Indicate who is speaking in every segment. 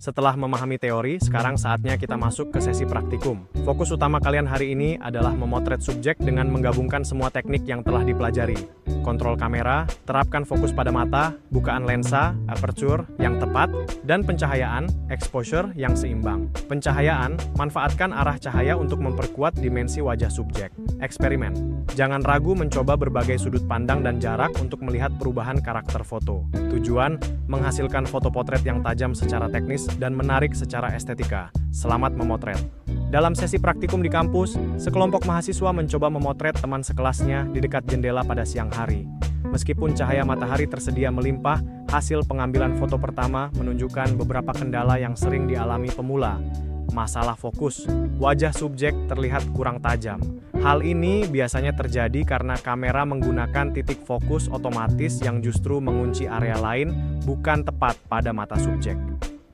Speaker 1: Setelah memahami teori, sekarang saatnya kita masuk ke sesi praktikum. Fokus utama kalian hari ini adalah memotret subjek dengan menggabungkan semua teknik yang telah dipelajari. Kontrol kamera, terapkan fokus pada mata, bukaan lensa, aperture yang tepat, dan pencahayaan, exposure yang seimbang. Pencahayaan, manfaatkan arah cahaya untuk memperkuat dimensi wajah subjek. Eksperimen. Jangan ragu mencoba berbagai sudut pandang dan jarak untuk melihat perubahan karakter foto. Tujuan, menghasilkan foto potret yang tajam secara teknis dan menarik secara estetika. Selamat memotret. Dalam sesi praktikum di kampus, sekelompok mahasiswa mencoba memotret teman sekelasnya di dekat jendela pada siang hari. Meskipun cahaya matahari tersedia melimpah, hasil pengambilan foto pertama menunjukkan beberapa kendala yang sering dialami pemula. Masalah fokus, wajah subjek terlihat kurang tajam. Hal ini biasanya terjadi karena kamera menggunakan titik fokus otomatis yang justru mengunci area lain, bukan tepat pada mata subjek.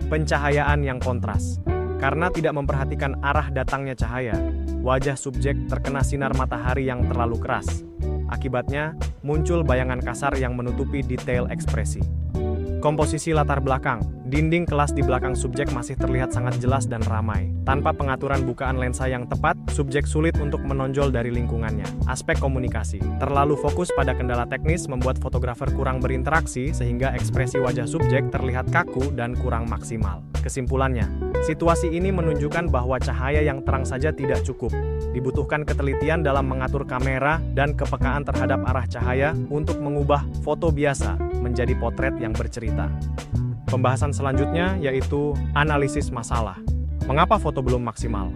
Speaker 1: Pencahayaan yang kontras. Karena tidak memperhatikan arah datangnya cahaya, wajah subjek terkena sinar matahari yang terlalu keras. Akibatnya, muncul bayangan kasar yang menutupi detail ekspresi. Komposisi latar belakang. Dinding kelas di belakang subjek masih terlihat sangat jelas dan ramai. Tanpa pengaturan bukaan lensa yang tepat, subjek sulit untuk menonjol dari lingkungannya. Aspek komunikasi. Terlalu fokus pada kendala teknis membuat fotografer kurang berinteraksi sehingga ekspresi wajah subjek terlihat kaku dan kurang maksimal. Kesimpulannya, situasi ini menunjukkan bahwa cahaya yang terang saja tidak cukup. Dibutuhkan ketelitian dalam mengatur kamera dan kepekaan terhadap arah cahaya untuk mengubah foto biasa menjadi potret yang bercerita. Pembahasan selanjutnya yaitu analisis masalah. Mengapa foto belum maksimal?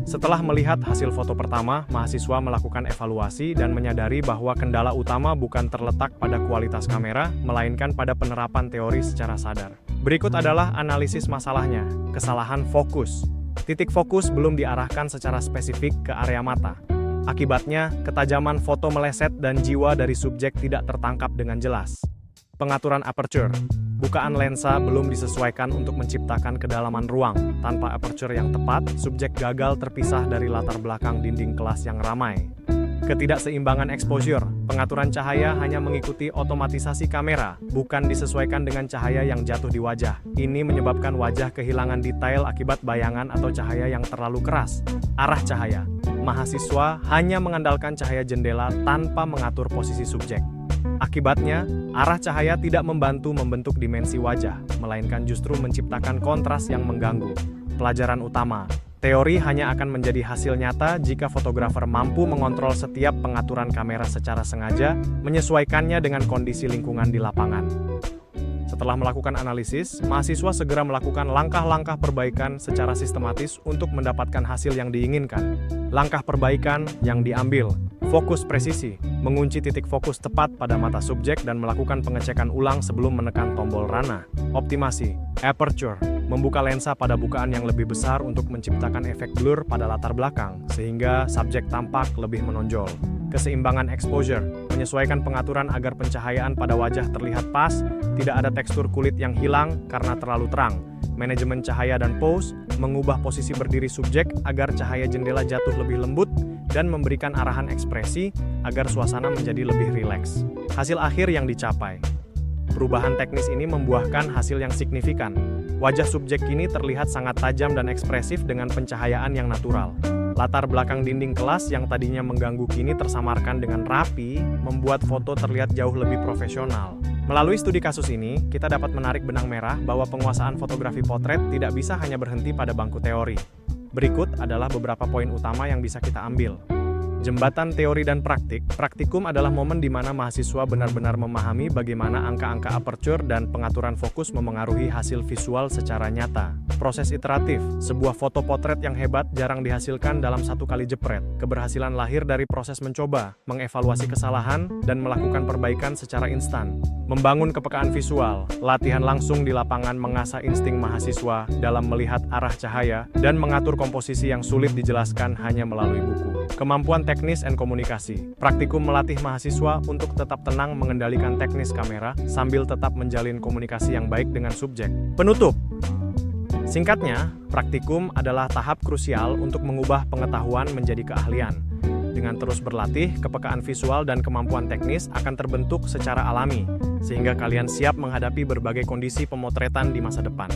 Speaker 1: Setelah melihat hasil foto pertama, mahasiswa melakukan evaluasi dan menyadari bahwa kendala utama bukan terletak pada kualitas kamera, melainkan pada penerapan teori secara sadar. Berikut adalah analisis masalahnya. Kesalahan fokus. Titik fokus belum diarahkan secara spesifik ke area mata. Akibatnya, ketajaman foto meleset dan jiwa dari subjek tidak tertangkap dengan jelas. Pengaturan aperture. Bukaan lensa belum disesuaikan untuk menciptakan kedalaman ruang. Tanpa aperture yang tepat, subjek gagal terpisah dari latar belakang dinding kelas yang ramai. Ketidakseimbangan exposure. Pengaturan cahaya hanya mengikuti otomatisasi kamera, bukan disesuaikan dengan cahaya yang jatuh di wajah. Ini menyebabkan wajah kehilangan detail akibat bayangan atau cahaya yang terlalu keras. Arah cahaya. Mahasiswa hanya mengandalkan cahaya jendela tanpa mengatur posisi subjek. Akibatnya, arah cahaya tidak membantu membentuk dimensi wajah, melainkan justru menciptakan kontras yang mengganggu. Pelajaran utama. Teori hanya akan menjadi hasil nyata jika fotografer mampu mengontrol setiap pengaturan kamera secara sengaja, menyesuaikannya dengan kondisi lingkungan di lapangan. Setelah melakukan analisis, mahasiswa segera melakukan langkah-langkah perbaikan secara sistematis untuk mendapatkan hasil yang diinginkan. Langkah perbaikan yang diambil. Fokus presisi, mengunci titik fokus tepat pada mata subjek dan melakukan pengecekan ulang sebelum menekan tombol rana. Optimasi, aperture, membuka lensa pada bukaan yang lebih besar untuk menciptakan efek blur pada latar belakang, sehingga subjek tampak lebih menonjol. Keseimbangan exposure, menyesuaikan pengaturan agar pencahayaan pada wajah terlihat pas, tidak ada tekstur kulit yang hilang karena terlalu terang. Manajemen cahaya dan pose, mengubah posisi berdiri subjek agar cahaya jendela jatuh lebih lembut, dan memberikan arahan ekspresi agar suasana menjadi lebih rileks. Hasil akhir yang dicapai. Perubahan teknis ini membuahkan hasil yang signifikan. Wajah subjek kini terlihat sangat tajam dan ekspresif dengan pencahayaan yang natural. Latar belakang dinding kelas yang tadinya mengganggu kini tersamarkan dengan rapi, membuat foto terlihat jauh lebih profesional. Melalui studi kasus ini, kita dapat menarik benang merah bahwa penguasaan fotografi potret tidak bisa hanya berhenti pada bangku teori. Berikut adalah beberapa poin utama yang bisa kita ambil. Jembatan teori dan praktik. Praktikum adalah momen di mana mahasiswa benar-benar memahami bagaimana angka-angka aperture dan pengaturan fokus memengaruhi hasil visual secara nyata. Proses iteratif. Sebuah foto potret yang hebat jarang dihasilkan dalam satu kali jepret. Keberhasilan lahir dari proses mencoba, mengevaluasi kesalahan, dan melakukan perbaikan secara instan. Membangun kepekaan visual. Latihan langsung di lapangan mengasah insting mahasiswa dalam melihat arah cahaya dan mengatur komposisi yang sulit dijelaskan hanya melalui buku. Kemampuan teknis dan komunikasi. Praktikum melatih mahasiswa untuk tetap tenang mengendalikan teknis kamera sambil tetap menjalin komunikasi yang baik dengan subjek. Penutup. Singkatnya, praktikum adalah tahap krusial untuk mengubah pengetahuan menjadi keahlian. Dengan terus berlatih, kepekaan visual dan kemampuan teknis akan terbentuk secara alami, sehingga kalian siap menghadapi berbagai kondisi pemotretan di masa depan.